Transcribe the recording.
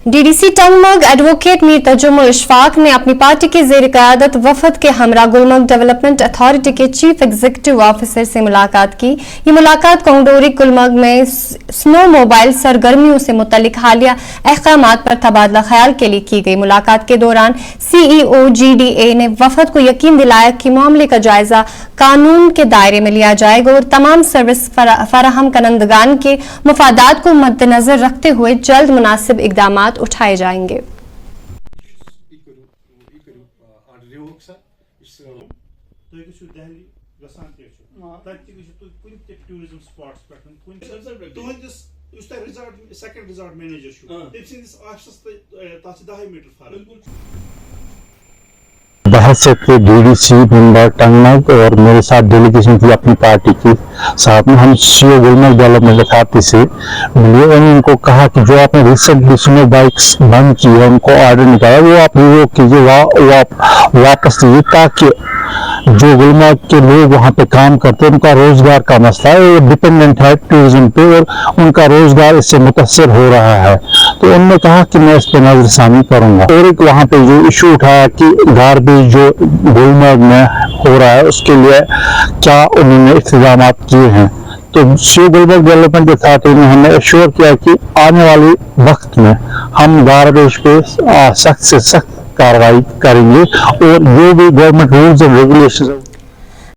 DDC Tangmarg advocate Mir तजुमुल Ishfaq ने अपनी party की ज़ेर क़यादत वफद के हमरा गुलमर्ग डेवलपमेंट अथॉरिटी के चीफ एग्जीक्यूटिव ऑफिसर से मुलाकात की। ये मुलाकात कोंगडोरी गुलमर्ग में स्नो मोबाइल सरगर्मियों से मुतल्लिक हालिया अहकामात पर तबादला ख्याल के लिए की गई। मुलाकात के दौरान CEO GDA ने वफद को यकीन दिलाया कि मामले का जायजा कानून के दायरे में लिया जाएगा और तमाम सर्विस फराहम करंदगान के मफादात को मद्देनजर रखते हुए जल्द मुनासिब इकदामात उठाए जाएंगे। बहुत से DDC मेंबर टंगमर्ग और मेरे साथ डेलीगेशन थी अपनी पार्टी की साथ में। हम CO गुलमर्ग डेवलपमेंट अथॉरिटी से मिले और उनको कहा कि जो आपने रिसेंटली स्नो बाइक्स बंद की है, उनको ऑर्डर निकाला, वो आप रिवोक कीजिए, वापस लीजिए, ताकि जो गुलमर्ग के लोग वहाँ पे काम करते हैं उनका रोजगार का मसला है, वो डिपेंडेंट है टूरिज्म पे और उनका रोजगार इससे मुतासर हो रहा है। तो उन्होंने कहा कि मैं इस पर नजरसानी करूंगा। और एक वहाँ पे जो इशू उठाया कि गार्बेज जो गुलमर्ग में हो रहा है उसके लिए क्या उन्होंने इंतजाम किए हैं। तो CO गुलमर्ग डेवलपमेंट अथॉरिटी ने हमें एश्योर किया कि आने वाले वक्त में हम गार्बेज पे सख्त से सख्त कार्रवाई करेंगे और जो भी गवर्नमेंट रूल्स एंड रेगुलेशंस